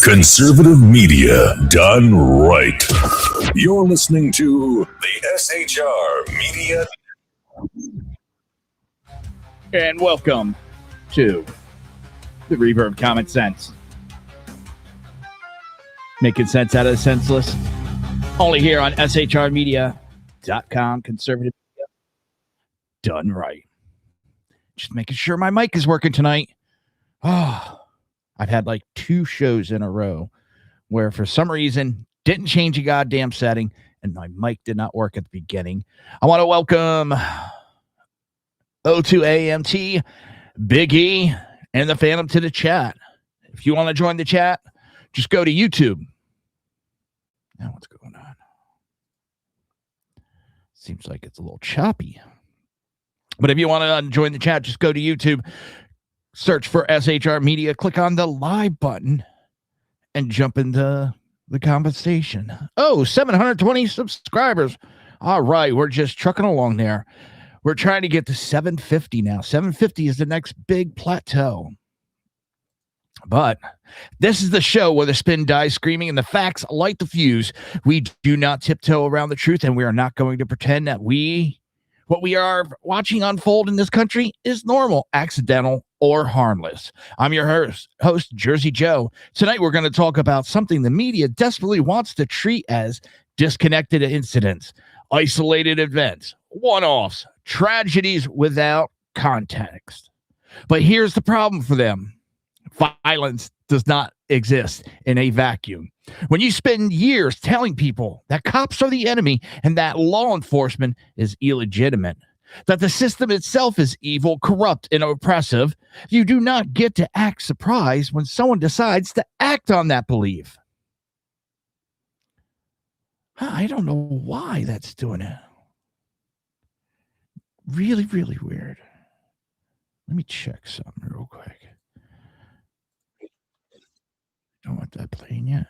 Conservative media done right. You're listening to the SHR Media. And welcome to the Reaver of Common Sense. Making sense out of the senseless. Only here on shrmedia.com. Conservative media done right. Just making sure my mic is working tonight. Oh, I've had like 2 shows in a row where for some reason didn't change a goddamn setting and my mic did not work at the beginning. I want to welcome O2AMT, Big E, and the Phantom to the chat. If you want to join the chat, just go to YouTube. Now what's going on? Seems like it's a little choppy. But if you want to join the chat, just go to YouTube, search for SHR Media, click on the live button, and jump into the conversation. Oh, 720 subscribers. All right, we're just trucking along there. We're trying to get to 750 now. 750 is the next big plateau. But this is the show where the spin dies screaming and the facts light the fuse. We do not tiptoe around the truth, and we are not going to pretend that what we are watching unfold in this country is normal, accidental, or harmless. I'm your host, Jersey Joe. Tonight, we're going to talk about something the media desperately wants to treat as disconnected incidents, isolated events, one-offs, tragedies without context. But here's the problem for them. Violence does not exist in a vacuum. When you spend years telling people that cops are the enemy and that law enforcement is illegitimate, that the system itself is evil, corrupt, and oppressive, you do not get to act surprised when someone decides to act on that belief. I don't know why that's doing it. Really, really weird. Let me check something real quick. Don't want that playing yet.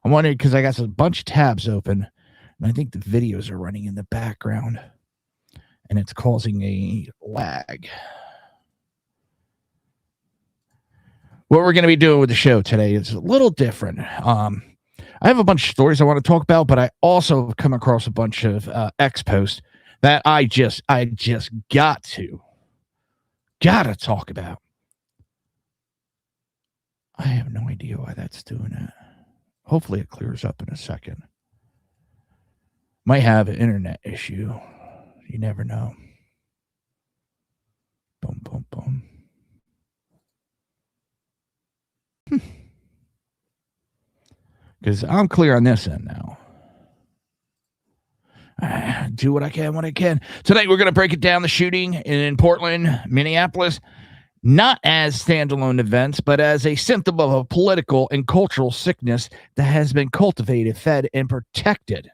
I'm wondering because I got a bunch of tabs open, and I think the videos are running in the background, and it's causing a lag. What we're going to be doing with the show today is a little different. I have a bunch of stories I want to talk about, but I also have come across a bunch of X posts that I just gotta talk about. I have no idea why that's doing it. Hopefully it clears up in a second. Might have an internet issue. You never know. Boom, boom, boom. Because I'm clear on this end now. Do what I can when I can. Tonight we're going to break it down, the shooting in Portland, Minneapolis. Not as standalone events, but as a symptom of a political and cultural sickness that has been cultivated, fed, and protected.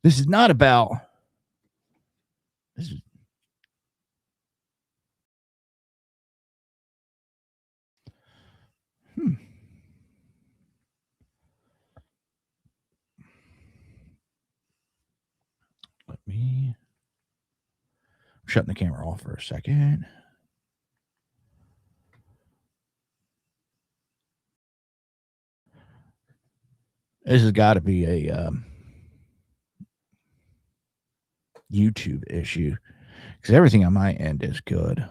This is not about... I'm shutting the camera off for a second. This has got to be a YouTube issue because everything on my end is good.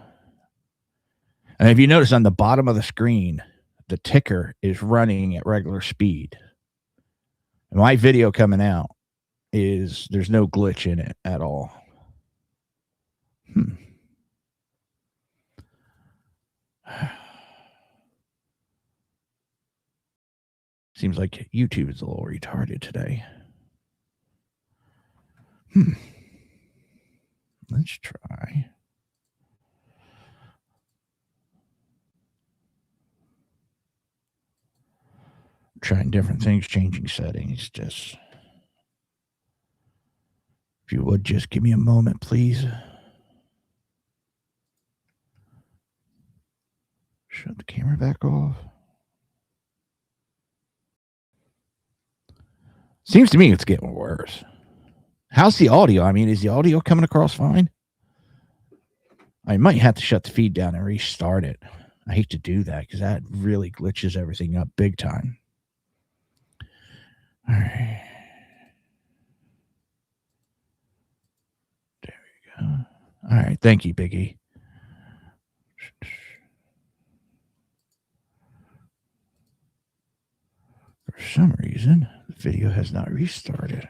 And if you notice on the bottom of the screen, the ticker is running at regular speed. And my video coming out there's no glitch in it at all. Seems like YouTube is a little retarded today. Let's try. Trying different things, changing settings. Just, if you would just give me a moment, please. Shut the camera back off. Seems to me it's getting worse. How's the audio? I mean, is the audio coming across fine? I might have to shut the feed down and restart it. I hate to do that because that really glitches everything up big time. All right. There we go. All right. Thank you, Biggie. For some reason, the video has not restarted.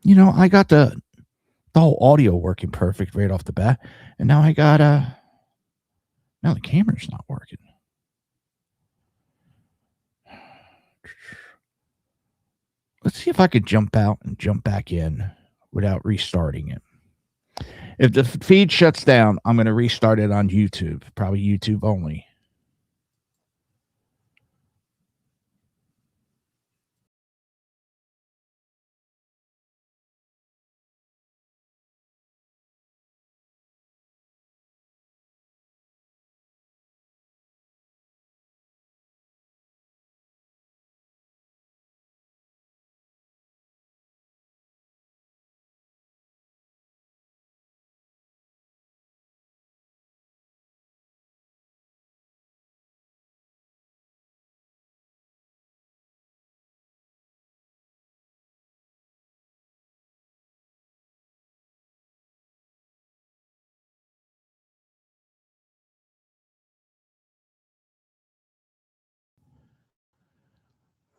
You know, I got the whole audio working perfect right off the bat, and now I got now the camera's not working. Let's see if I could jump out and jump back in without restarting it. If the feed shuts down, I'm going to restart it on YouTube, probably YouTube only.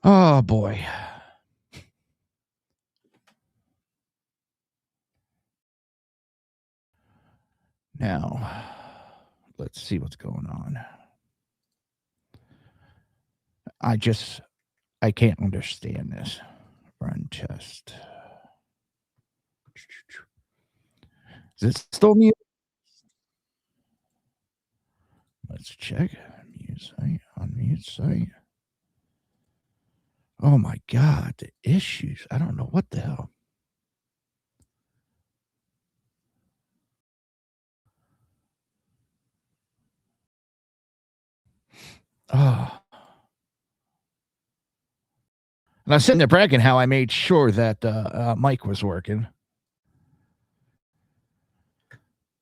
Oh, boy. Now, let's see what's going on. I can't understand this. Run test. Is it still mute? Let's check. Mute site, unmute site. Oh my God, the issues. I don't know what the hell. Oh. And I was sitting there bragging how I made sure that mic was working.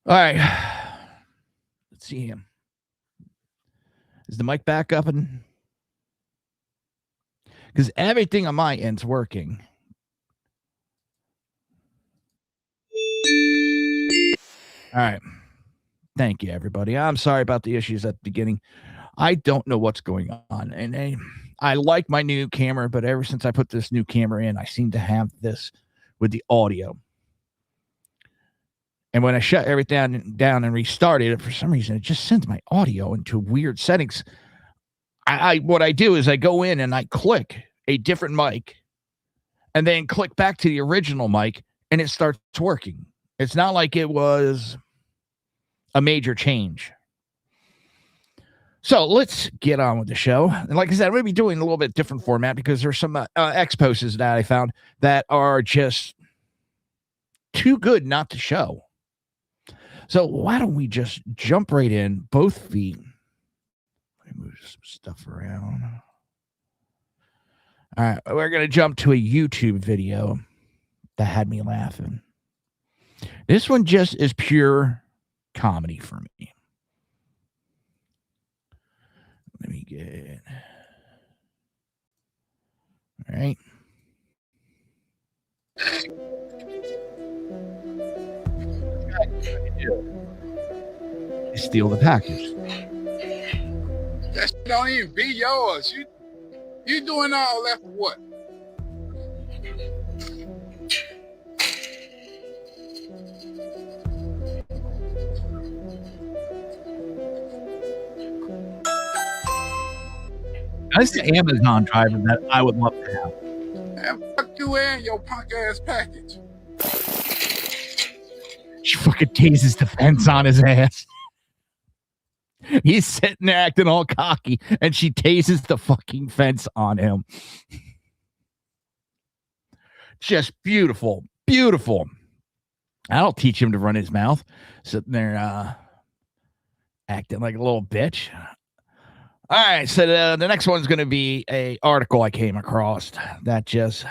All right. Let's see him. Is the mic back up? And because everything on my end's working. All right. Thank you, everybody. I'm sorry about the issues at the beginning. I don't know what's going on. And I like my new camera, but ever since I put this new camera in, I seem to have this with the audio. And when I shut everything down and restarted it, for some reason, it just sends my audio into weird settings. What I do is I go in and I click a different mic and then click back to the original mic and it starts working. It's not like it was a major change. So let's get on with the show. And like I said, I'm going to be doing a little bit different format because there's some exposes that I found that are just too good not to show. So why don't we just jump right in, both feet. Let me move some stuff around. All right, we're going to jump to a YouTube video that had me laughing. This one just is pure comedy for me. Let me get it. All right. Steal the package. That shit don't even be yours. You doing all that for what? That's the Amazon driver that I would love to have. And fuck you and your punk ass package. She fucking tases the fence on his ass. He's sitting there acting all cocky, and she tases the fucking fence on him. Just beautiful, beautiful. I'll teach him to run his mouth. Sitting there acting like a little bitch. All right, so the next one's going to be a article I came across that just,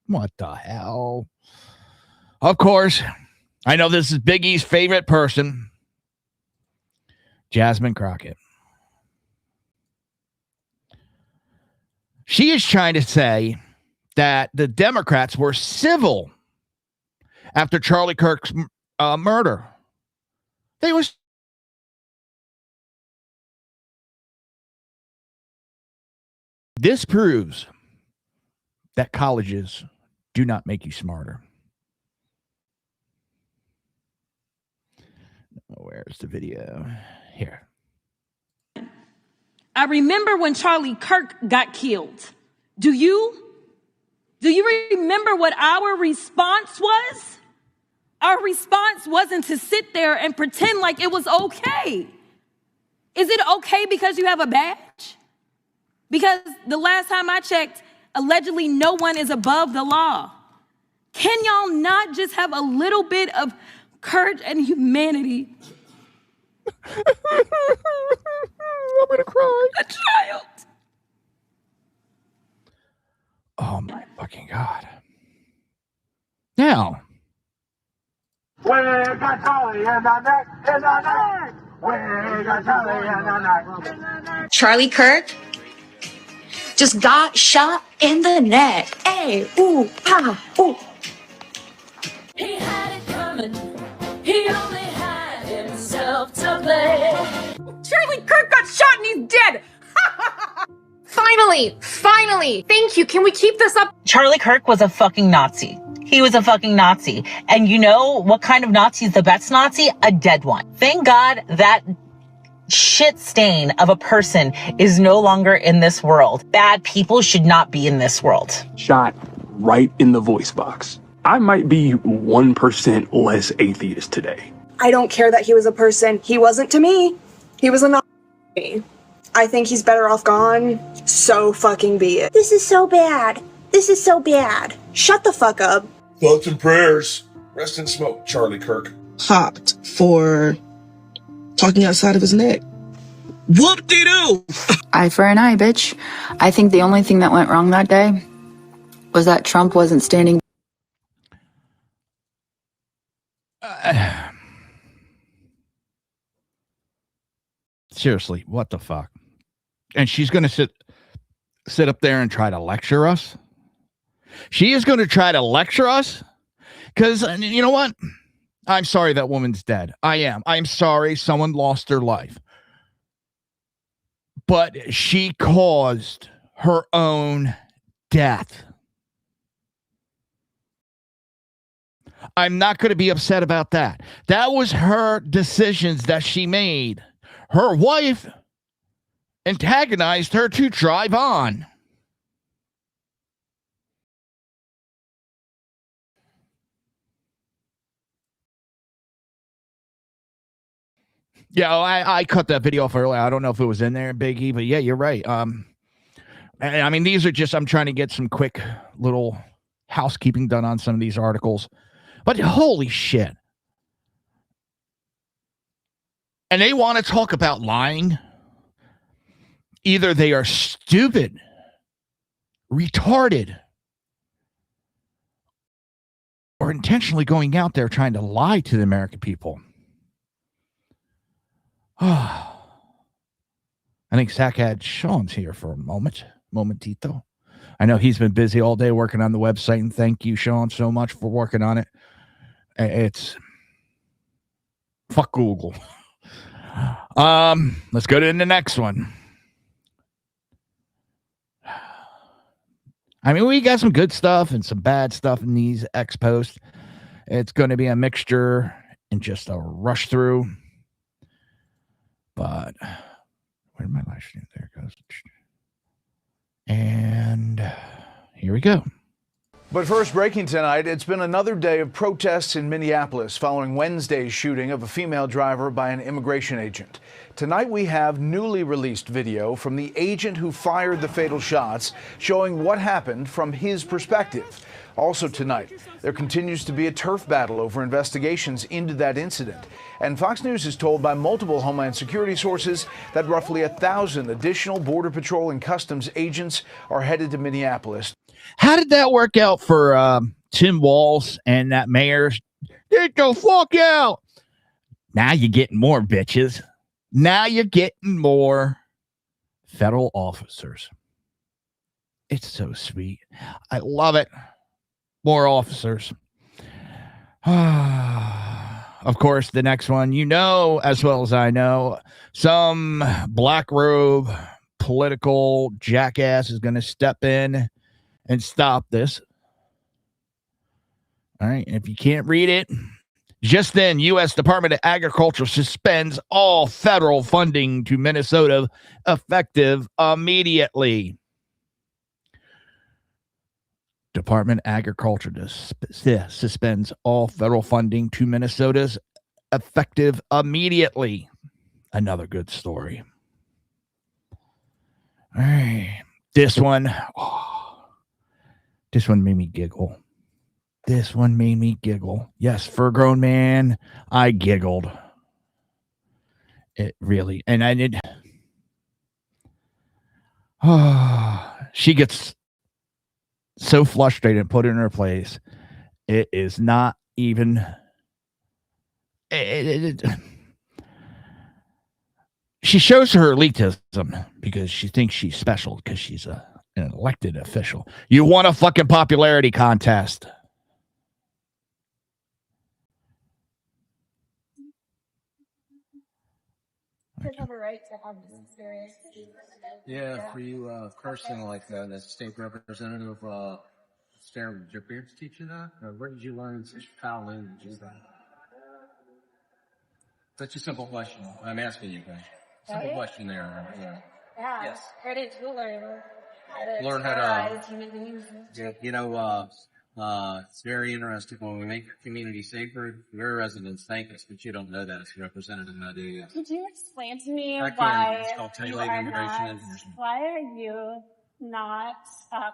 what the hell? Of course, I know this is Big E's favorite person, Jasmine Crockett. She is trying to say that the Democrats were civil after Charlie Kirk's murder. They was. This proves that colleges do not make you smarter. Where's the video? Here. I remember when Charlie Kirk got killed. Do you remember what our response was? Our response wasn't to sit there and pretend like it was okay. Is it okay because you have a badge? Because the last time I checked, allegedly no one is above the law. Can y'all not just have a little bit of courage and humanity? I'm gonna cry. A child. Oh my fucking God. Now. We got Charlie in the neck, in the neck. We got Charlie in the neck. Charlie Kirk just got shot in the neck. Hey, ooh, ah, ooh. He had it coming. He only had himself to blame. Charlie Kirk got shot and he's dead. Finally. Thank you. Can we keep this up? Charlie Kirk was a fucking Nazi. He was a fucking Nazi. And you know what kind of Nazi is the best Nazi? A dead one. Thank God that shit stain of a person is no longer in this world. Bad people should not be in this world. Shot right in the voice box. I might be 1% less atheist today. I don't care that he was a person. He wasn't to me. He was a Nazi. I think he's better off gone. So fucking be it. This is so bad. This is so bad. Shut the fuck up. Thoughts and prayers. Rest in smoke, Charlie Kirk. Popped for talking outside of his neck. Whoop-de-doo! Eye for an eye, bitch. I think the only thing that went wrong that day was that Trump wasn't standing. Seriously, what the fuck? And she's going to sit up there and try to lecture us? She is going to try to lecture us? Because, you know what? I'm sorry that woman's dead. I am. I'm sorry someone lost their life. But she caused her own death. I'm not going to be upset about that. That was her decisions that she made. Her wife antagonized her to drive on. Yeah, I cut that video off earlier. I don't know if it was in there, Big E, but yeah, you're right. I mean, these are just, I'm trying to get some quick little housekeeping done on some of these articles. But holy shit. And they want to talk about lying. Either they are stupid, retarded, or intentionally going out there trying to lie to the American people. I think Zach had Sean's here for a momentito. I know he's been busy all day working on the website, and thank you, Sean, so much for working on it. It's fuck Google. Let's go to the next one. I mean, we got some good stuff and some bad stuff in these X posts. It's going to be a mixture and just a rush through. But where did my live stream? There it goes. And here we go. But first, breaking tonight, it's been another day of protests in Minneapolis following Wednesday's shooting of a female driver by an immigration agent. Tonight, we have newly released video from the agent who fired the fatal shots, showing what happened from his perspective. Also tonight, there continues to be a turf battle over investigations into that incident. And Fox News is told by multiple Homeland Security sources that roughly 1,000 additional Border Patrol and Customs agents are headed to Minneapolis. How did that work out for Tim Walz and that mayor, get the fuck out. Now you're getting more bitches. Now you're getting more federal officers. It's so sweet. I love it. More officers. Of course, the next one, you know, as well as I know, some black robe political jackass is going to step in and stop this. All right. And if you can't read it, just then, U.S. Department of Agriculture suspends all federal funding to Minnesota effective immediately. Department of Agriculture suspends all federal funding to Minnesota's effective immediately. Another good story. All right. This one made me giggle. This one made me giggle. Yes, for a grown man, I giggled. It really, and I did. She gets so frustrated and put in her place. It is not even. She shows her elitism because she thinks she's special because she's an elected official. You won a fucking popularity contest. You have a right to have this experience. Yeah, for you cursing like the state representative, Sarah, did your parents teach you that? Or where did you learn such foul language as that? Such a simple question. I'm asking you guys. Simple question there. Yeah. Yes. Where did you learn Learn how to, human beings? you know, it's very interesting when we make your community safer. Your residents thank us, but you don't know that as a representative, now do you? Could you explain to me I can. why It's called you tailored are immigration not, information. why are you not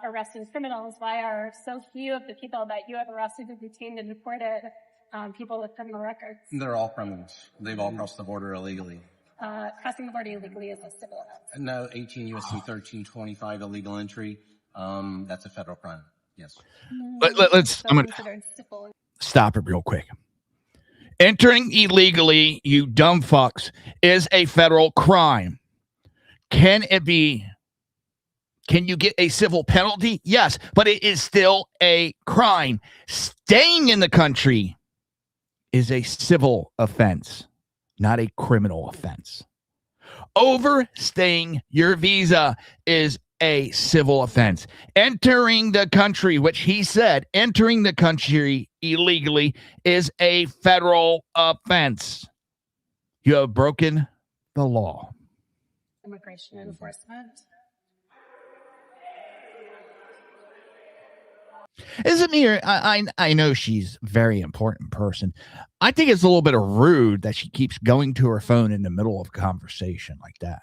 arresting criminals? Why are so few of the people that you have arrested and detained and deported people with criminal records? They're all criminals. They've all crossed the border illegally. Crossing the border illegally is a civil offense. No, 18 U.S.C. 1325 illegal entry. That's a federal crime. Yes. I'm going to stop it real quick. Entering illegally, you dumb fucks, is a federal crime. Can you get a civil penalty? Yes, but it is still a crime. Staying in the country is a civil offense, not a criminal offense. Overstaying your visa is a civil offense. Entering the country, which he said, entering the country illegally is a federal offense. You have broken the law. Immigration enforcement. Isn't me? I know she's a very important person. I think it's a little bit of rude that she keeps going to her phone in the middle of a conversation like that.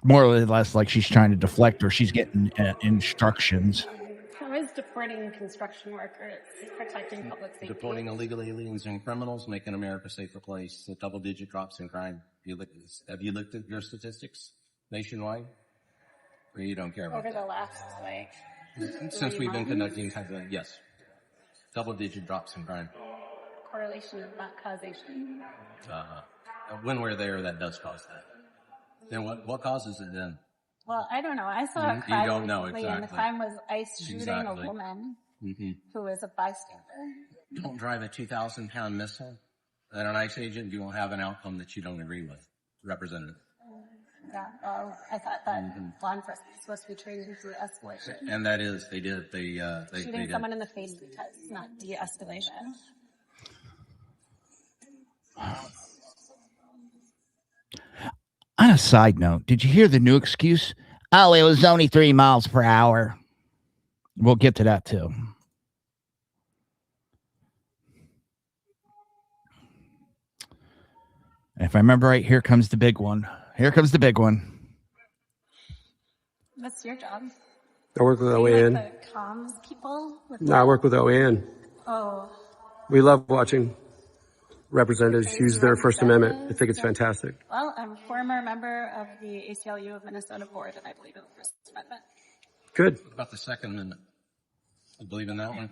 More or less like she's trying to deflect or she's getting instructions. How is deporting construction workers protecting public safety? Deporting illegal aliens and criminals, making America a safer place. The double-digit drops in crime. Have you looked at your statistics nationwide? Or you don't care about Over that? the last, Since we've been conducting yes. Double-digit drops in crime. Correlation, not causation. When we're there, that does cause that. Then what causes it then? Well, I don't know. I saw a crime You don't know recently, exactly. and the crime was ICE shooting a woman who was a bystander. Don't drive a 2,000-pound missile at an ICE agent. You will have an outcome that you don't agree with, Representative. Yeah, well, I thought that law enforcement is supposed to be trained in de-escalation. And that is, they did. They Shooting did. someone in the face because not de-escalation. On a side note, did you hear the new excuse? Oh, it was only 3 miles per hour. We'll get to that too. And if I remember right, here comes the big one. Here comes the big one. What's your job? I work with Are you OAN. like the comms people? No, I work with OAN. Oh, We love watching representatives use their First Amendment. I think it's fantastic. Well, I'm a former member of the ACLU of Minnesota board, and I believe in the First Amendment. Good. What about the Second Amendment? You believe in that one?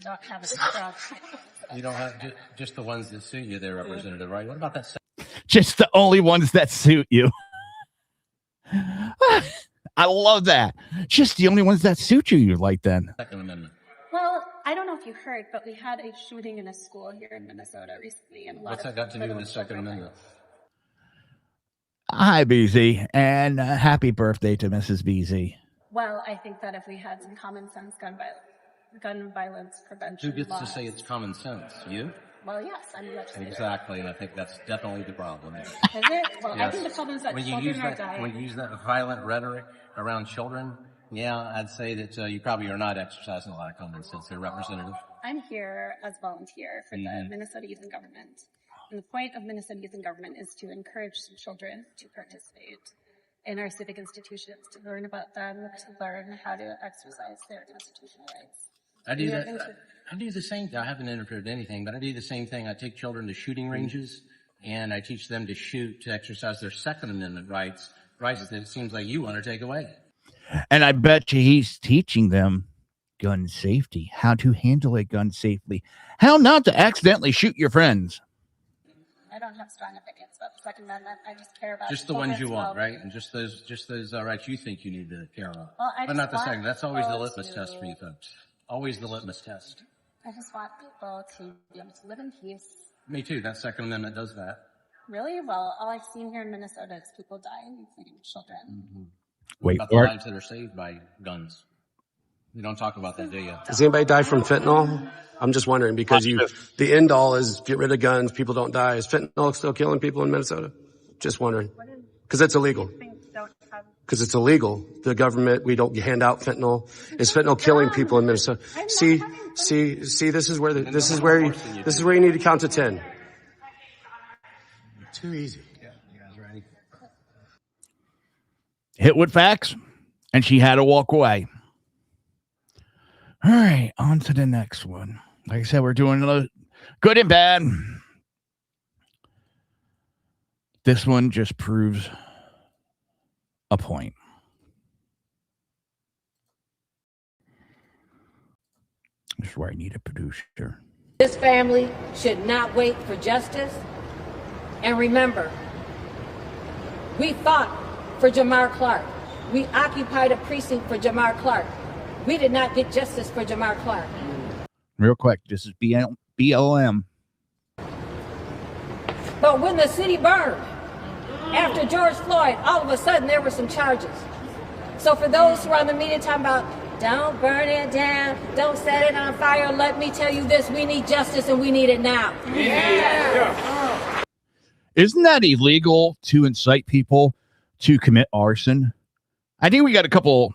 Don't have a strong. You don't have just the ones that suit you there, Representative, right? What about that Just the only ones that suit you. I love that. Just the only ones that suit you like then. Second Amendment? Well, I don't know if you heard, but we had a shooting in a school here in Minnesota recently. And What's that got to do with the Second Amendment? Hi, BZ, and happy birthday to Mrs. BZ. Well, I think that if we had some common sense gun violence prevention Who gets laws. to say it's common sense? You? Well, yes, I'm a legislator. Exactly, and I think that's definitely the problem. Is it? Well, I Yes. think the problem is that when you children use are that, dying. when you use that violent rhetoric around children, yeah, I'd say that you probably are not exercising a lot of common sense here, Representative. I'm here as volunteer for the Minnesota Youth in Government. And the point of Minnesota Youth in Government is to encourage children to participate in our civic institutions, to learn about them, to learn how to exercise their constitutional rights. I do that. I do the same thing. I haven't interfered in anything, but I do the same thing. I take children to shooting ranges, and I teach them to shoot, to exercise their Second Amendment rights that it seems like you want to take away. And I bet you he's teaching them gun safety, how to handle a gun safely, how not to accidentally shoot your friends. I don't have strong opinions about the Second Amendment. I just care about Just the ones you children's want, well-being. right? And just those rights you think you need to care about. Well, I but just not the want second. That's always the people litmus test for you folks. Always the litmus test. I just want people to be able to live in peace. Me too. That Second Amendment does that. Really? Well, all I've seen here in Minnesota is people dying, including children. Wait, about the lives that are saved by guns. You don't talk about that, do you? Does anybody die from fentanyl? I'm just wondering because the end all is get rid of guns, people don't die. Is fentanyl still killing people in Minnesota? Just wondering. Because it's illegal. Because it's illegal. The government, we don't hand out fentanyl. Is fentanyl killing people in Minnesota? See, this is where you need to count to 10. Too easy. Yeah, you guys ready? Hit with facts, and she had to walk away. All right, on to the next one. Like I said, we're doing a good and bad. This one just proves a point. This is where I need a producer. This family should not wait for justice. And remember, we fought for Jamar Clark. We occupied a precinct for Jamar Clark. We did not get justice for Jamar Clark. Real quick, this is BLM. But when the city burned, after George Floyd, all of a sudden there were some charges. So for those who are on the media talking about, don't burn it down, don't set it on fire, let me tell you this, we need justice and we need it now. Yeah. Isn't that illegal to incite people to commit arson? I think we got a couple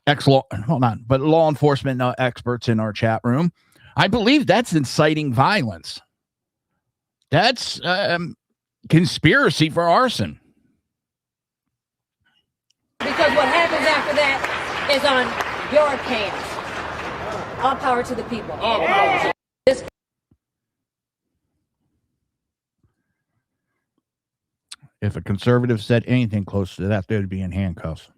law enforcement experts in our chat room. I believe that's inciting violence. That's conspiracy for arson. Because what happens after that is on your hands. All power to the people. If a conservative said anything close to that, they'd be in handcuffs.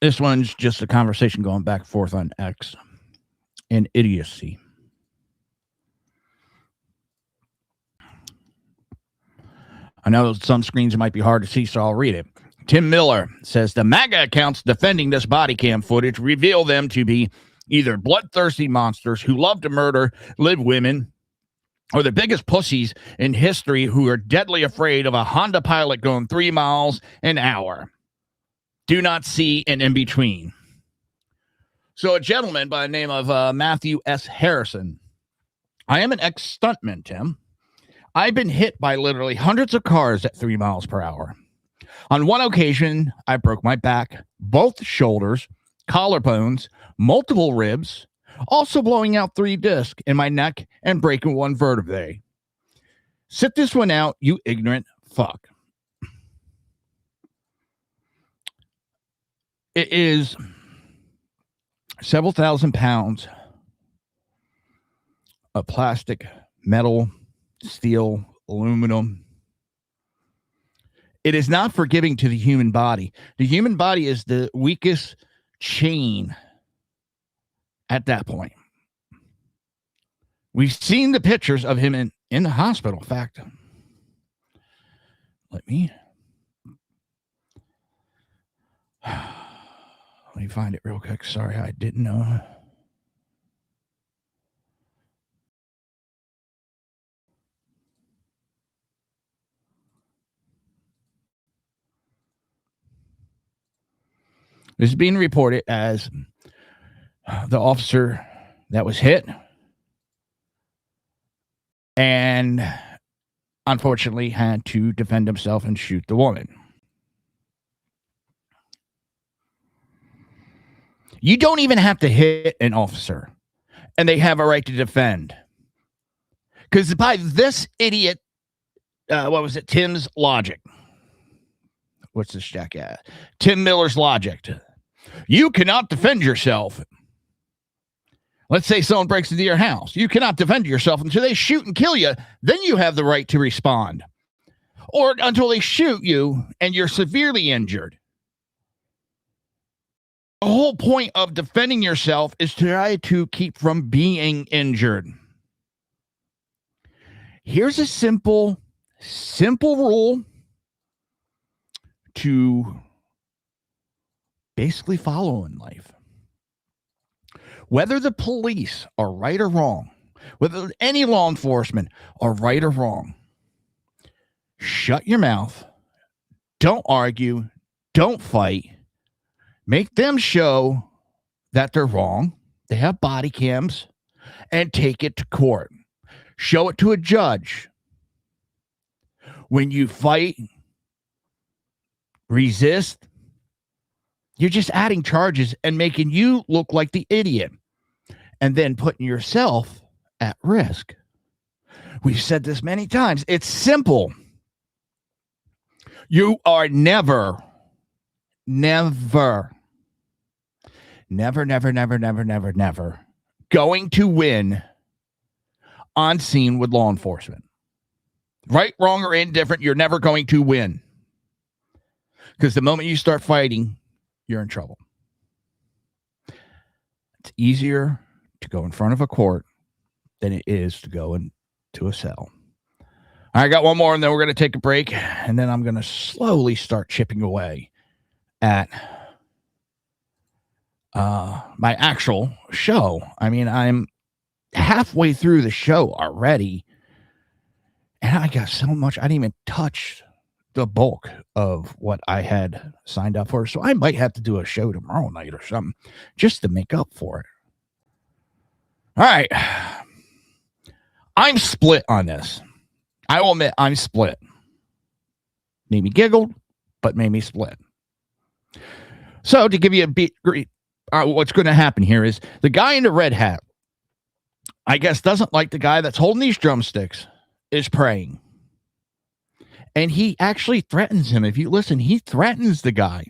This one's just a conversation going back and forth on X and idiocy. I know some screens might be hard to see, so I'll read it. Tim Miller says the MAGA accounts defending this body cam footage reveal them to be either bloodthirsty monsters who love to murder live women or the biggest pussies in history who are deadly afraid of a Honda Pilot going 3 miles an hour. Do not see an in-between. So a gentleman by the name of Matthew S. Harrison. I am an ex-stuntman, Tim. I've been hit by literally hundreds of cars at 3 miles per hour. On one occasion, I broke my back, both shoulders, collarbones, multiple ribs, also blowing out 3 discs in my neck and breaking 1 vertebrae. Sit this one out, you ignorant fuck. It is several thousand pounds of plastic, metal, steel, aluminum. It is not forgiving to the human body. The human body is the weakest chain at that point. We've seen the pictures of him in the hospital. In fact, let me find it real quick. Sorry, I didn't know. This is being reported as the officer that was hit and unfortunately had to defend himself and shoot the woman. You don't even have to hit an officer, and they have a right to defend. Because by this idiot, what was it? Tim's logic. What's this jackass? Tim Miller's logic. You cannot defend yourself. Let's say someone breaks into your house. You cannot defend yourself until they shoot and kill you. Then you have the right to respond. Or until they shoot you and you're severely injured. The whole point of defending yourself is to try to keep from being injured. Here's a simple rule to basically follow in life. Whether the police are right or wrong, whether any law enforcement are right or wrong, shut your mouth, don't argue, don't fight, make them show that they're wrong. They have body cams, and take it to court. Show it to a judge. When you fight, resist, you're just adding charges and making you look like the idiot and then putting yourself at risk. We've said this many times. It's simple. You are never going to win on scene with law enforcement. Right, wrong, or indifferent, you're never going to win. Because the moment you start fighting, you're in trouble. It's easier to go in front of a court than it is to go into a cell. I got one more, and then we're going to take a break, and then I'm going to slowly start chipping away at my actual show. I mean, I'm halfway through the show already, and I got so much. I didn't even touch the bulk of what I had signed up for. So I might have to do a show tomorrow night or something just to make up for it. All right. I'm split on this. I will admit I'm split. Made me giggled, but made me split. So to give you a beat, what's going to happen here is the guy in the red hat, I guess, doesn't like the guy that's holding these drumsticks is praying. And he actually threatens him. If you listen, he threatens the guy.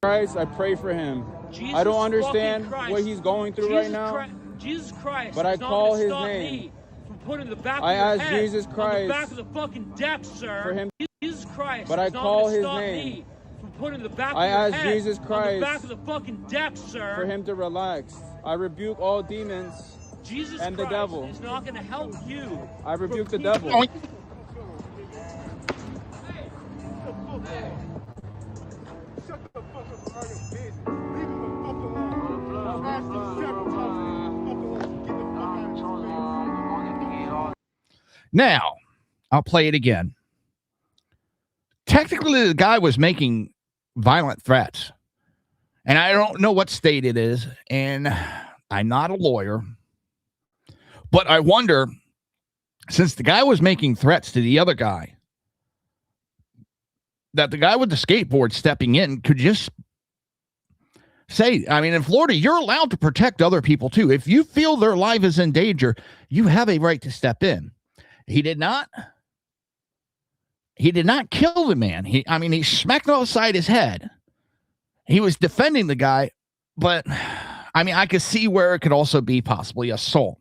Christ, I pray for him. Jesus I don't understand what he's going through right now. Jesus Christ, but I call his name. From putting the back I of your ask head Jesus Christ on the back of the fucking deck, sir. For him, Jesus Christ, but I call his name. Me from putting the back I of your ask head Jesus Christ on the back of the fucking deck, sir. For him to relax. I rebuke all demons Jesus and Christ the devil. Is not going to help you. I rebuke the devil. Now, I'll play it again. Technically, the guy was making violent threats. And I don't know what state it is. And I'm not a lawyer. But I wonder, since the guy was making threats to the other guy, that the guy with the skateboard stepping in could just say, I mean, in Florida, you're allowed to protect other people too. If you feel their life is in danger, you have a right to step in. He did not kill the man. He smacked him outside his head. He was defending the guy, but I mean, I could see where it could also be possibly assault.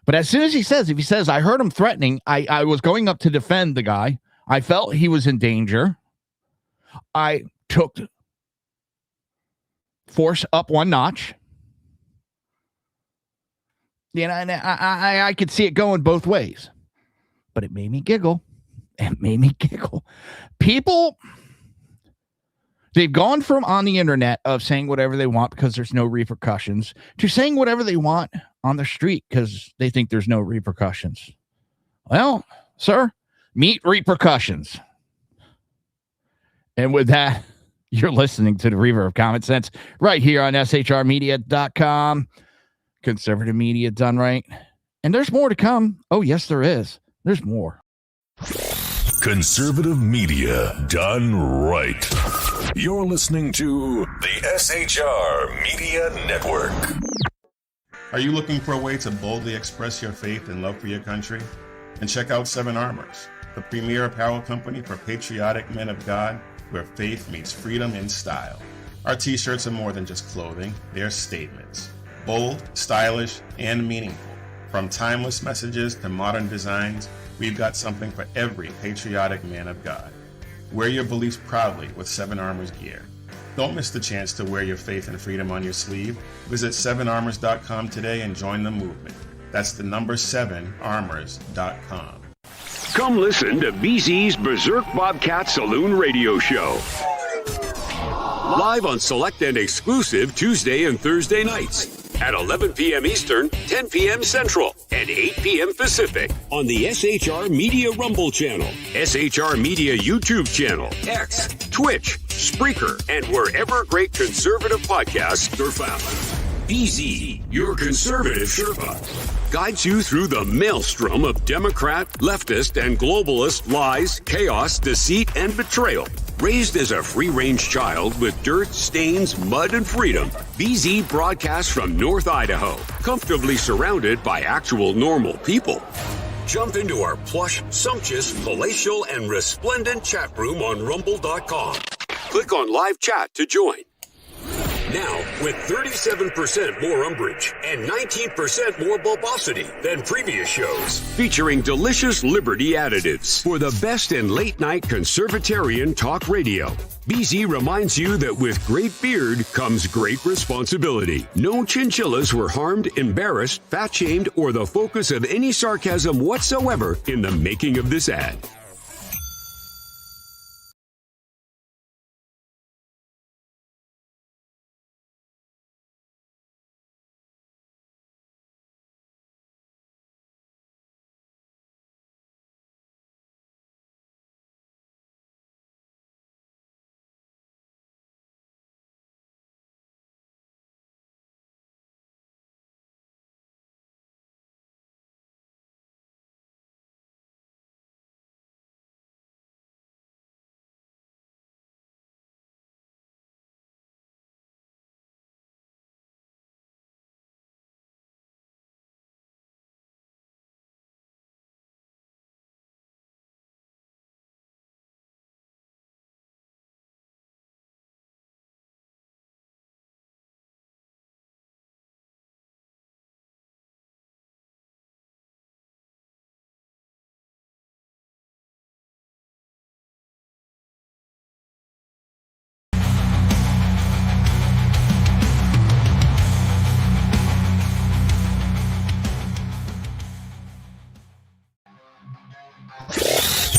But as soon as if he says, I heard him threatening, I was going up to defend the guy. I felt he was in danger. I took force up one notch. You know, and I could see it going both ways. But it made me giggle. People, they've gone from on the internet of saying whatever they want because there's no repercussions to saying whatever they want on the street because they think there's no repercussions. Well, sir, meet repercussions. And with that, you're listening to the Reaver of Common Sense right here on shrmedia.com. Conservative media done right. And there's more to come. Oh, yes, there is. There's more. Conservative media done right. You're listening to the SHR Media Network. Are you looking for a way to boldly express your faith and love for your country? And check out Seven Armors, the premier apparel company for patriotic men of God, where faith meets freedom in style. Our t-shirts are more than just clothing, they're statements. Bold, stylish, and meaningful. From timeless messages to modern designs, we've got something for every patriotic man of God. Wear your beliefs proudly with Seven Armors gear. Don't miss the chance to wear your faith and freedom on your sleeve. Visit 7armors.com today and join the movement. That's the number 7armors.com. Come listen to BZ's Berserk Bobcat Saloon Radio Show. Live on select and exclusive Tuesday and Thursday nights at 11 p.m. Eastern, 10 p.m. Central, and 8 p.m. Pacific on the SHR Media Rumble channel, SHR Media YouTube channel, X, Twitch, Spreaker, and wherever great conservative podcasts are found. BZ, your conservative Sherpa, guides you through the maelstrom of Democrat, leftist, and globalist lies, chaos, deceit, and betrayal. Raised as a free-range child with dirt, stains, mud, and freedom, BZ broadcasts from North Idaho, comfortably surrounded by actual normal people. Jump into our plush, sumptuous, palatial, and resplendent chat room on rumble.com. Click on live chat to join. Now, with 37% more umbrage and 19% more bulbosity than previous shows, featuring delicious Liberty additives for the best in late-night conservatarian talk radio. BZ reminds you that with great beard comes great responsibility. No chinchillas were harmed, embarrassed, fat-shamed, or the focus of any sarcasm whatsoever in the making of this ad.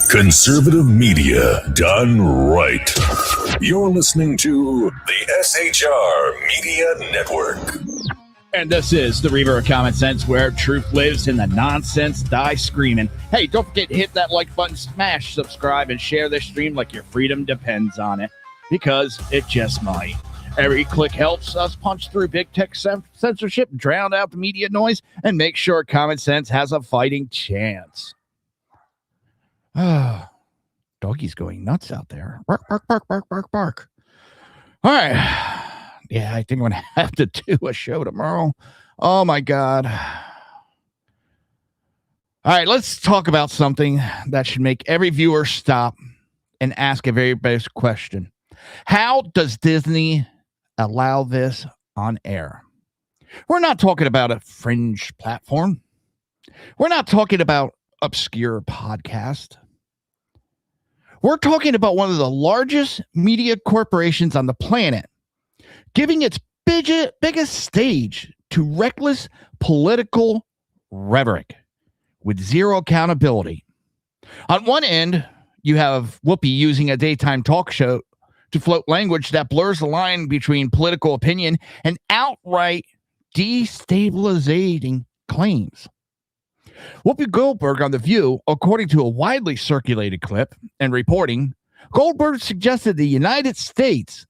Conservative media done right. You're listening to the SHR Media Network. And this is the Reaver of Common Sense, where truth lives and the nonsense dies screaming. Hey, don't forget to hit that like button, smash subscribe, and share this stream like your freedom depends on it, because it just might. Every click helps us punch through big tech censorship, drown out the media noise, and make sure common sense has a fighting chance. Doggy's going nuts out there. Bark, bark, bark, bark, bark, bark. All right. Yeah, I think I'm going to have to do a show tomorrow. Oh, my God. All right, let's talk about something that should make every viewer stop and ask a very basic question. How does Disney allow this on air. We're not talking about a fringe platform. We're not talking about obscure podcast. We're talking about one of the largest media corporations on the planet, giving its biggest stage to reckless political rhetoric with zero accountability. On one end, you have Whoopi using a daytime talk show to float language that blurs the line between political opinion and outright destabilizing claims. Whoopi Goldberg on The View, according to a widely circulated clip and reporting, Goldberg suggested the United States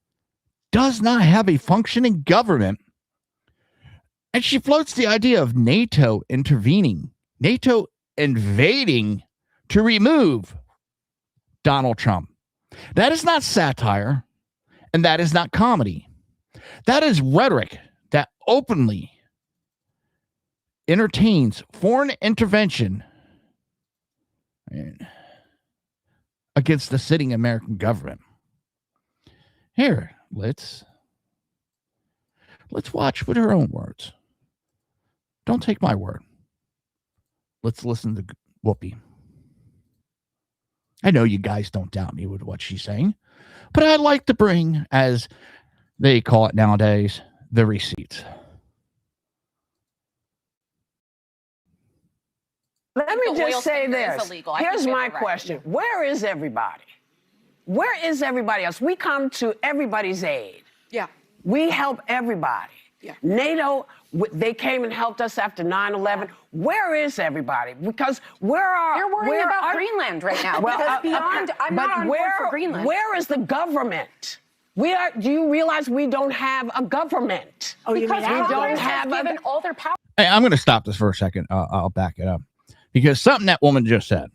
does not have a functioning government, and she floats the idea of NATO intervening, NATO invading to remove Donald Trump. That is not satire, and that is not comedy. That is rhetoric that openly entertains foreign intervention against the sitting American government. Here, let's watch with her own words. Don't take my word. Let's listen to Whoopi. I know you guys don't doubt me with what she's saying, but I'd like to bring, as they call it nowadays, the receipts. Let me just say this. Here's my question. Where is everybody? Where is everybody else? We come to everybody's aid. Yeah. We help everybody. Yeah. NATO, they came and helped us after 9/11. Where is everybody? Because You're worrying about Greenland right now. Because I'm not on board for Greenland. Where is the government? Do you realize we don't have a government? Because we don't have given all their power. Hey, I'm going to stop this for a second. I'll back it up. Because something that woman just said.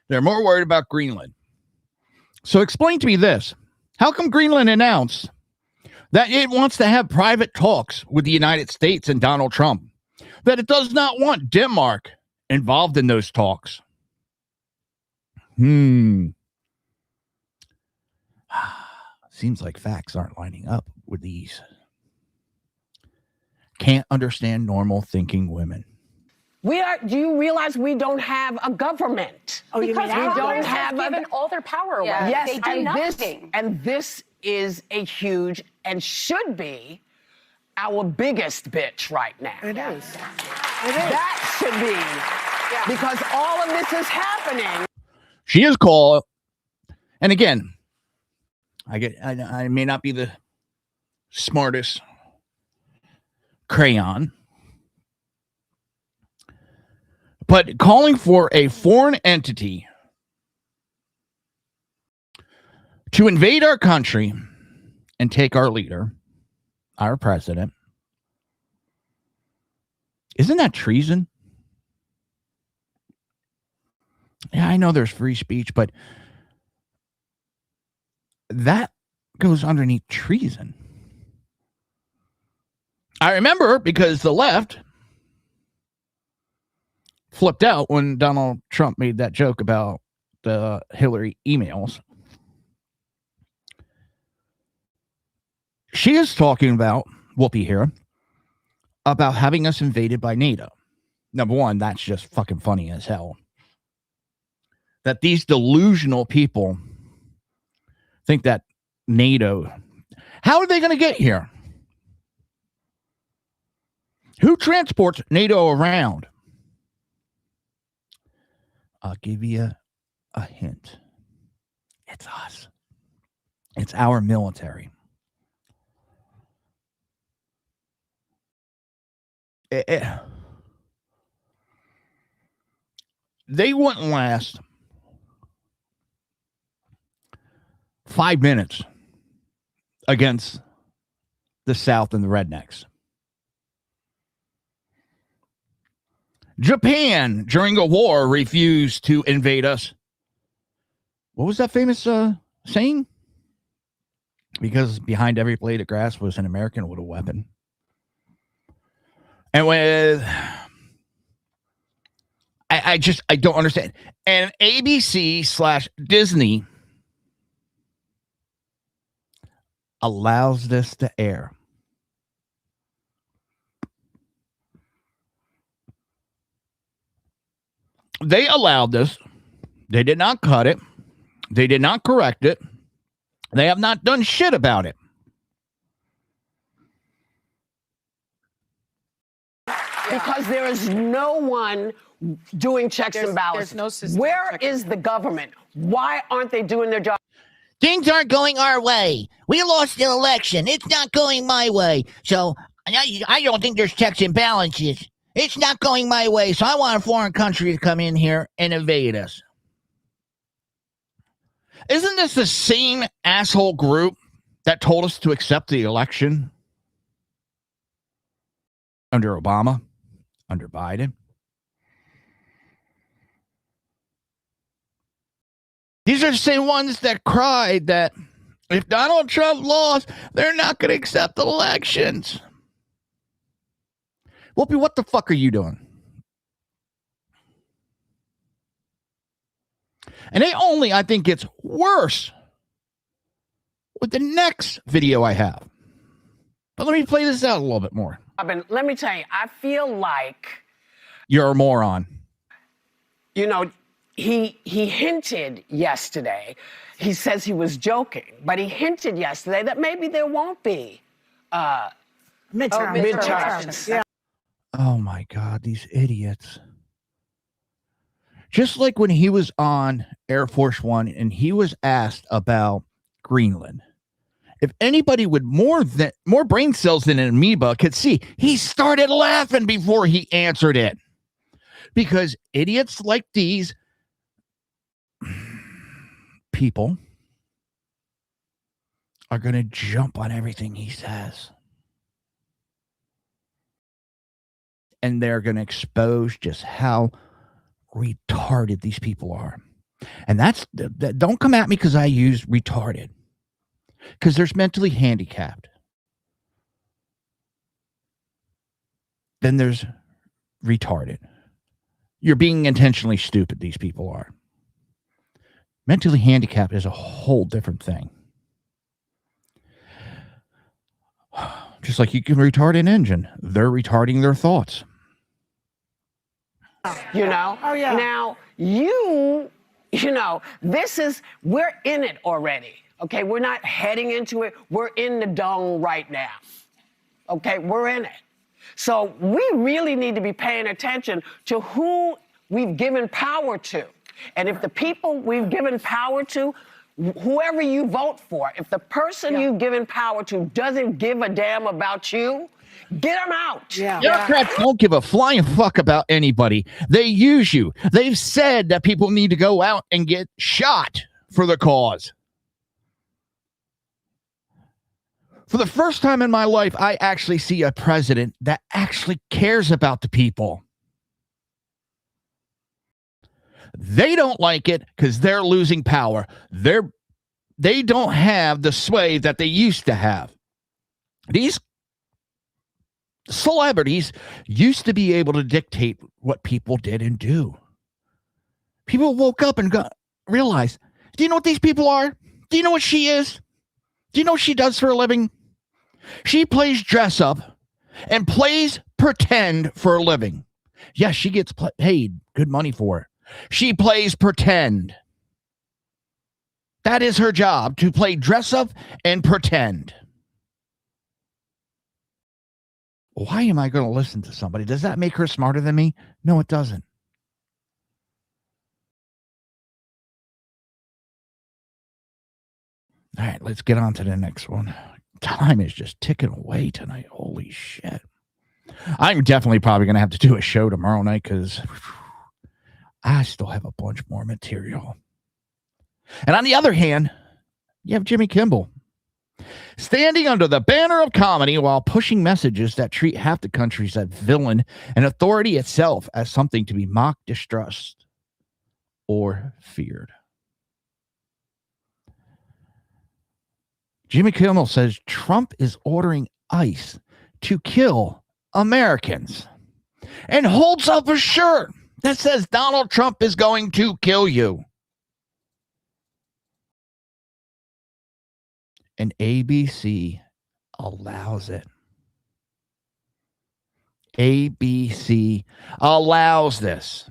They're more worried about Greenland. So explain to me this. How come Greenland announced that it wants to have private talks with the United States and Donald Trump? That it does not want Denmark involved in those talks? Seems like facts aren't lining up with these. Can't understand normal thinking women. Do you realize we don't have a government? Because we don't have given all their power away. Yes, they do nothing. And this is a huge and should be our biggest bitch right now. It is. That should be. Yeah. Because all of this is happening. She is called, and again, I may not be the smartest crayon, but calling for a foreign entity to invade our country and take our leader, our president, isn't that treason? Yeah, I know there's free speech, but that goes underneath treason. I remember because the left flipped out when Donald Trump made that joke about the Hillary emails. She is talking about, Whoopi here, about having us invaded by NATO. Number one, that's just fucking funny as hell. That these delusional people think that NATO, how are they going to get here? Who transports NATO around? I'll give you a hint. It's us. It's our military. They wouldn't last 5 minutes against the South and the rednecks. Japan, during a war, refused to invade us. What was that famous saying? Because behind every blade of grass was an American with a weapon. And with... I don't understand. And ABC/Disney allows this to air. They allowed this. They did not cut it. They did not correct it. They have not done shit about it. Because there is no one doing checks and balances. There's no system. Where is the government? Why aren't they doing their job? Things aren't going our way. We lost the election. It's not going my way. So I don't think there's checks and balances. It's not going my way. So I want a foreign country to come in here and invade us. Isn't this the same asshole group that told us to accept the election under Obama, under Biden? These are the same ones that cried that if Donald Trump lost, they're not going to accept elections. Whoopi, what the fuck are you doing? And it only, I think, gets worse with the next video I have. But let me play this out a little bit more. Let me tell you, I feel like you're a moron. You know, he hinted yesterday. He says he was joking, but he hinted yesterday that maybe there won't be midterms. Yeah. Oh my God, these idiots. Just like when he was on Air Force One and he was asked about Greenland. If anybody with more brain cells than an amoeba could see, he started laughing before he answered it. Because idiots like these people are going to jump on everything he says. And they're going to expose just how retarded these people are. And don't come at me because I use retarded. Because there's mentally handicapped. Then there's retarded. You're being intentionally stupid, these people are. Mentally handicapped is a whole different thing. Just like you can retard an engine. They're retarding their thoughts. You know? Oh, yeah. Now, you know, we're in it already. Okay, we're not heading into it. We're in the dome right now. Okay, we're in it. So we really need to be paying attention to who we've given power to. And if the people we've given power to, whoever you vote for, if the person you've given power to doesn't give a damn about you, get them out. Yeah. Democrats don't give a flying fuck about anybody. They use you. They've said that people need to go out and get shot for the cause. For the first time in my life, I actually see a president that actually cares about the people. They don't like it because they're losing power. They don't have the sway that they used to have. These celebrities used to be able to dictate what people did and do. People woke up and realized, do you know what these people are? Do you know what she is? Do you know what she does for a living? She plays dress up and plays pretend for a living. Yes, she gets paid good money for it. She plays pretend. That is her job, to play dress up and pretend. Why am I going to listen to somebody? Does that make her smarter than me? No, it doesn't. All right, let's get on to the next one. Time is just ticking away tonight. Holy shit. I'm definitely probably going to have to do a show tomorrow night because I still have a bunch more material. And on the other hand, you have Jimmy Kimmel standing under the banner of comedy while pushing messages that treat half the country as a villain and authority itself as something to be mocked, distrust, or feared. Jimmy Kimmel says Trump is ordering ICE to kill Americans and holds up a shirt that says Donald Trump is going to kill you. And ABC allows it. ABC allows this.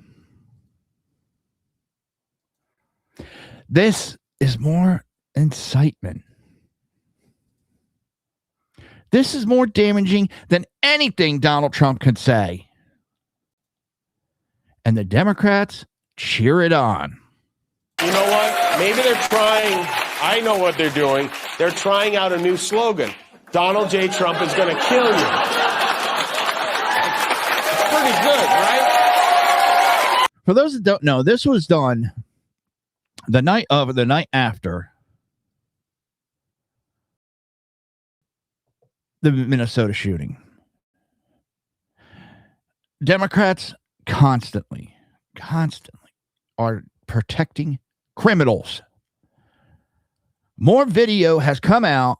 This is more incitement. This is more damaging than anything Donald Trump could say. And the Democrats cheer it on. You know what? Maybe they're trying. I know what they're doing. They're trying out a new slogan. Donald J. Trump is going to kill you. It's pretty good, right? For those that don't know, this was done the night after the Minnesota shooting. Democrats constantly are protecting criminals. More video has come out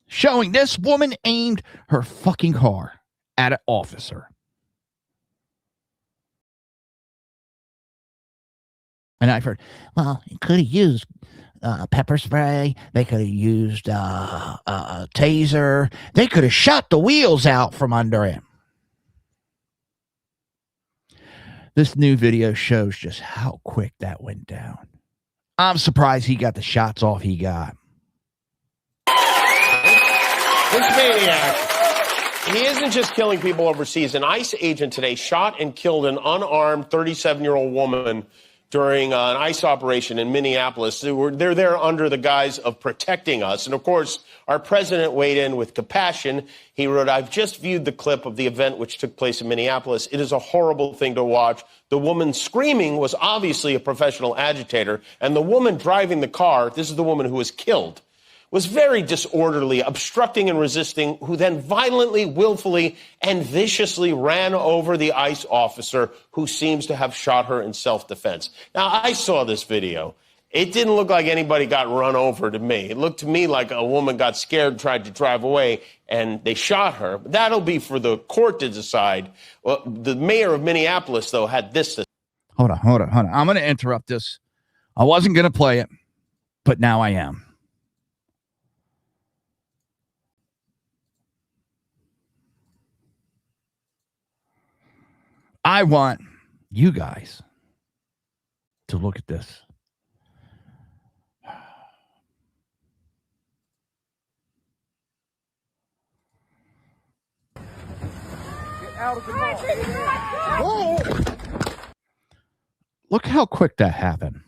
showing this woman aimed her fucking car at an officer. And I've heard, well, it could have used pepper spray. They could have used a taser. They could have shot the wheels out from under him. This new video shows just how quick that went down. I'm surprised he got the shots off he got. This maniac, he isn't just killing people overseas. An ICE agent today shot and killed an unarmed 37-year-old woman during an ICE operation in Minneapolis. They're there under the guise of protecting us. And, of course, our president weighed in with compassion. He wrote, "I've just viewed the clip of the event which took place in Minneapolis. It is a horrible thing to watch. The woman screaming was obviously a professional agitator. And the woman driving the car, this is the woman who was killed, was very disorderly, obstructing and resisting, who then violently, willfully, and viciously ran over the ICE officer who seems to have shot her in self-defense." Now, I saw this video. It didn't look like anybody got run over to me. It looked to me like a woman got scared, tried to drive away, and they shot her. That'll be for the court to decide. Well, the mayor of Minneapolis, though, had this to... Hold on. I'm going to interrupt this. I wasn't going to play it, but now I am. I want you guys to look at this. Look how quick that happened.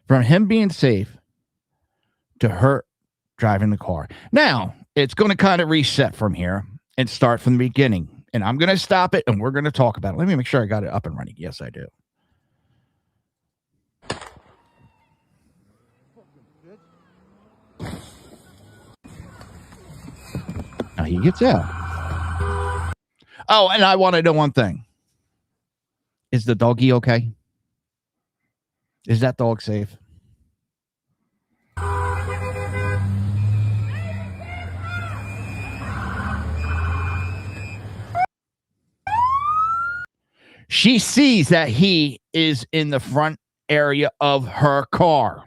From him being safe to her driving the car. Now, it's going to kind of reset from here and start from the beginning. And I'm going to stop it, and we're going to talk about it. Let me make sure I got it up and running. Yes, I do. Now he gets out. Oh, and I want to know one thing. Is the doggy okay? Is that dog safe? She sees that he is in the front area of her car.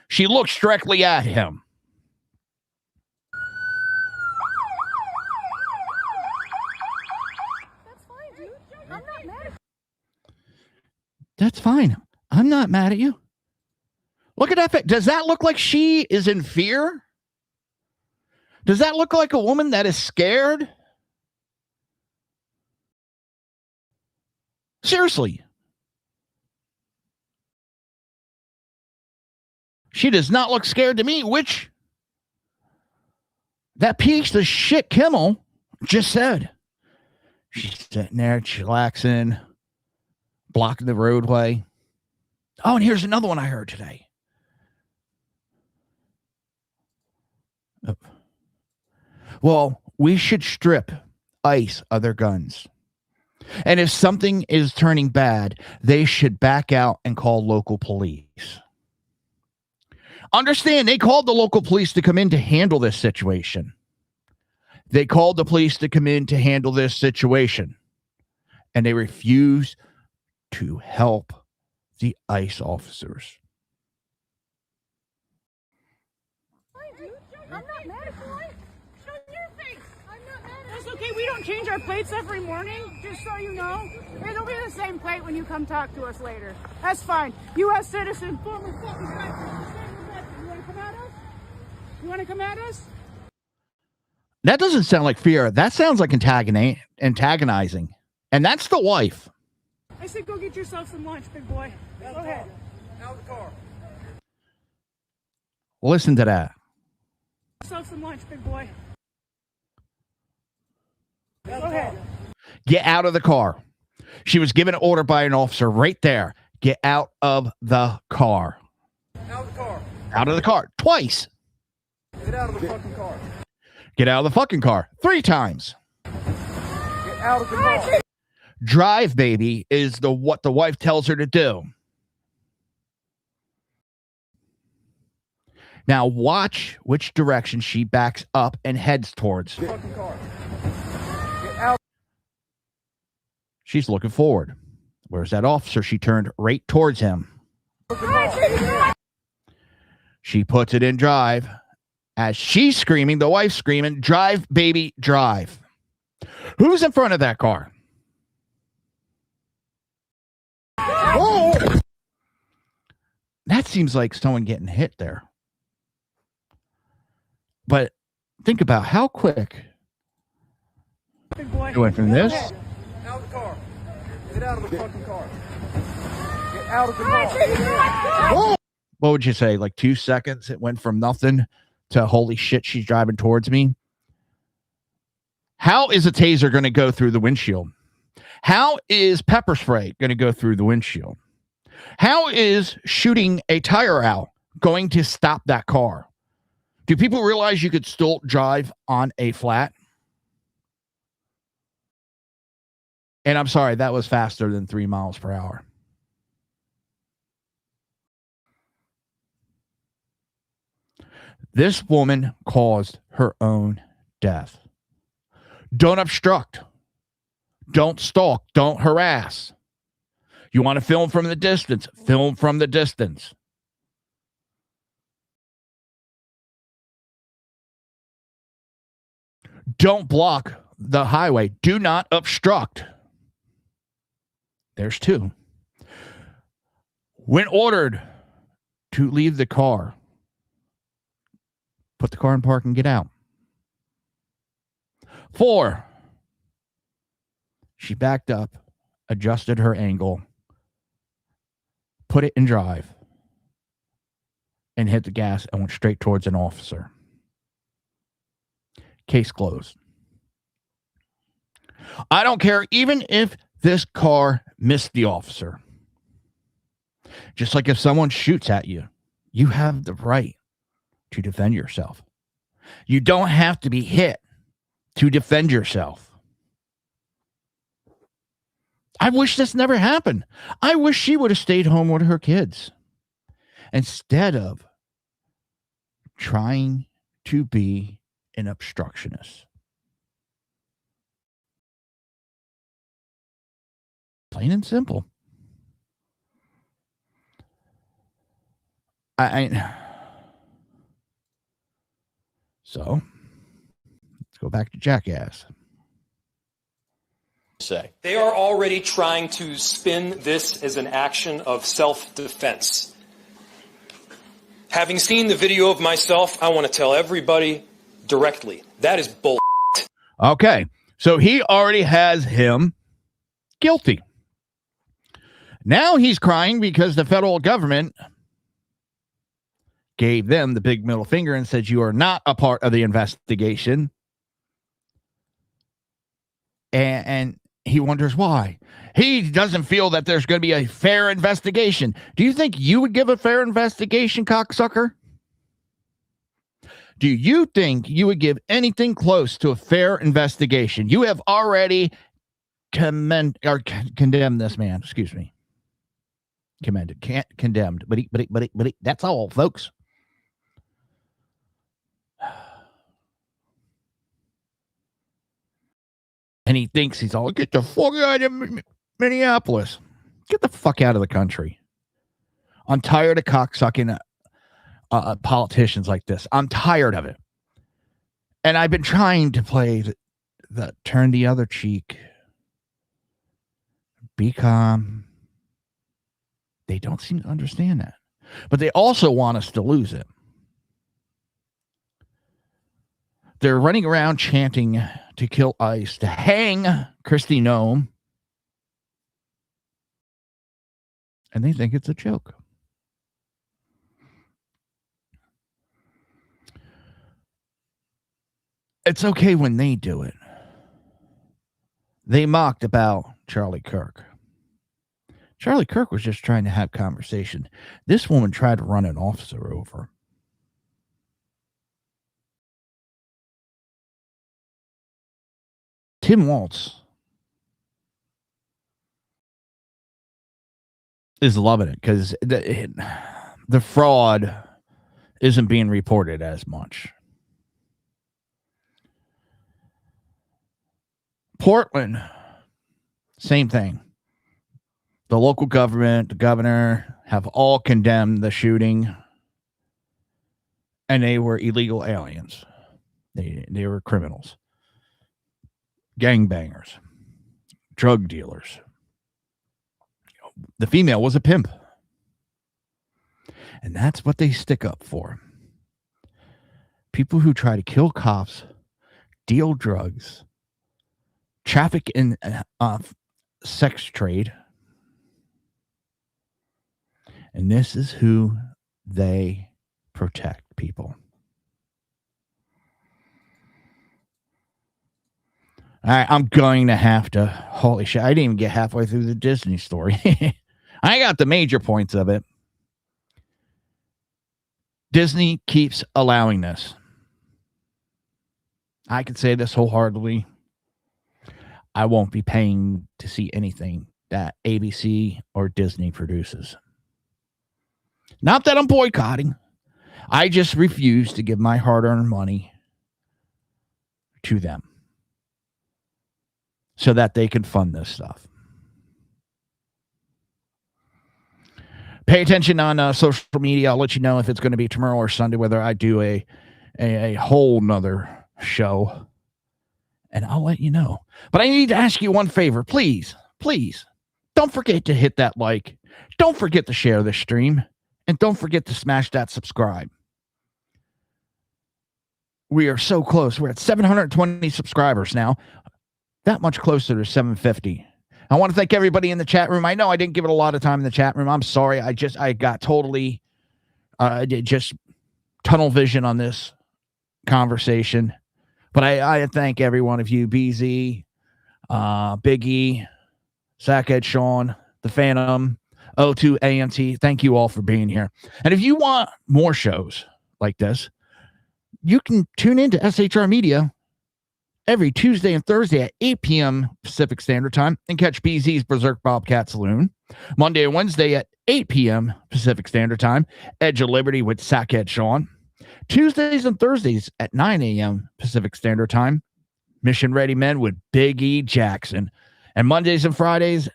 She looks directly at him. That's fine. I'm not mad at you. Look at that. Does that look like she is in fear? Does that look like a woman that is scared? Seriously. She does not look scared to me, which that piece of shit Kimmel just said. She's sitting there chillaxing, blocking the roadway. Oh, and here's another one I heard today. Well, we should strip ICE of their guns. And if something is turning bad, they should back out and call local police. Understand, they called the local police to come in to handle this situation. They called the police to come in to handle this situation. And they refuse to help the ICE officers. I'm not mad at you. Show your face. I'm not mad at you. That's okay. We don't change our plates every morning, just so you know. It'll be the same plate when you come talk to us later. That's fine. U.S. citizen, former fucking veteran. You want to come at us? You want to come at us? That doesn't sound like fear. That sounds like antagonizing. And that's the wife. I said go get yourself some lunch, big boy. Go ahead. Out of the car. Listen to that. Yourself some lunch, big boy. Go ahead. Get out of the car. She was given an order by an officer right there. Get out of the car. Out of the car. Out of the car. Twice. Get out of the fucking car. Get out of the fucking car. 3 times. Get out of the car. Drive, baby, is what the wife tells her to do. Now watch which direction she backs up and heads towards. Get out. She's looking forward. Where's that officer? She turned right towards him. She puts it in drive. As she's screaming, the wife's screaming, drive, baby, drive. Who's in front of that car? Oh! That seems like someone getting hit there. But think about how quick it went from this. Out of the car. Get out of the fucking car. Get out of the car. What would you say? Like 2 seconds? It went from nothing to holy shit, she's driving towards me. How is a taser going to go through the windshield? How is pepper spray going to go through the windshield? How is shooting a tire out going to stop that car? Do people realize you could still drive on a flat? And I'm sorry, that was faster than 3 miles per hour. This woman caused her own death. Don't obstruct. Don't stalk. Don't harass. You want to film from the distance? Film from the distance. Don't block the highway. Do not obstruct. There's 2. When ordered to leave the car, put the car in park and get out. 4, she backed up, adjusted her angle, put it in drive, and hit the gas and went straight towards an officer. Case closed. I don't care even if this car missed the officer. Just like if someone shoots at you, you have the right to defend yourself. You don't have to be hit to defend yourself. I wish this never happened. I wish she would have stayed home with her kids instead of trying to be an obstructionist. Plain and simple. So, let's go back to Jackass. Say. They are already trying to spin this as an action of self-defense. Having seen the video of myself, I want to tell everybody directly, that is bull. Okay, so he already has him guilty. Now he's crying because the federal government gave them the big middle finger and said, you are not a part of the investigation. And he wonders why. He doesn't feel that there's going to be a fair investigation. Do you think you would give a fair investigation, cocksucker? Do you think you would give anything close to a fair investigation? You have already condemned this man. Excuse me. Condemned. But that's all, folks. And he thinks he's all, get the fuck out of Minneapolis. Get the fuck out of the country. I'm tired of cocksucking politicians like this. I'm tired of it. And I've been trying to play the turn the other cheek. Be calm. They don't seem to understand that. But they also want us to lose it. They're running around chanting to kill ICE, to hang Kristi Noem. And they think it's a joke. It's okay when they do it. They mocked about Charlie Kirk. Charlie Kirk was just trying to have conversation. This woman tried to run an officer over. Tim Waltz is loving it because the fraud isn't being reported as much. Portland, same thing. The local government, the governor have all condemned the shooting, and they were illegal aliens. They were criminals, gangbangers, drug dealers. The female was a pimp. And that's what they stick up for. People who try to kill cops, deal drugs, traffic in sex trade. And this is who they protect, people. All right, I'm going to have to. Holy shit, I didn't even get halfway through the Disney story. I got the major points of it. Disney keeps allowing this. I can say this wholeheartedly. I won't be paying to see anything that ABC or Disney produces. Not that I'm boycotting. I just refuse to give my hard-earned money to them so that they can fund this stuff. Pay attention on social media. I'll let you know if it's going to be tomorrow or Sunday, whether I do a whole nother show. And I'll let you know. But I need to ask you one favor. Please, don't forget to hit that like. Don't forget to share this stream. And don't forget to smash that subscribe. We are so close. We're at 720 subscribers now. That much closer to 750. I want to thank everybody in the chat room. I know I didn't give it a lot of time in the chat room. I'm sorry. I got totally just tunnel vision on this conversation. But I thank every one of you. BZ, Big E, Sackhead Sean, The Phantom, O2 AMT. Thank you all for being here. And if you want more shows like this, you can tune into SHR Media every Tuesday and Thursday at 8 p.m. Pacific Standard Time and catch BZ's Berserk Bobcat Saloon. Monday and Wednesday at 8 p.m. Pacific Standard Time, Edge of Liberty with Sackhead Sean. Tuesdays and Thursdays at 9 a.m. Pacific Standard Time, Mission Ready Men with Big E Jackson. And Mondays and Fridays,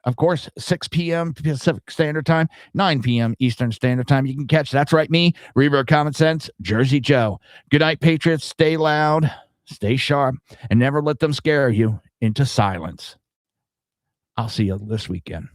of course, 6 p.m. Pacific Standard Time, 9 p.m. Eastern Standard Time. You can catch, that's right, me, Reaver of Common Sense, Jersey Joe. Good night, Patriots. Stay loud, stay sharp, and never let them scare you into silence. I'll see you this weekend.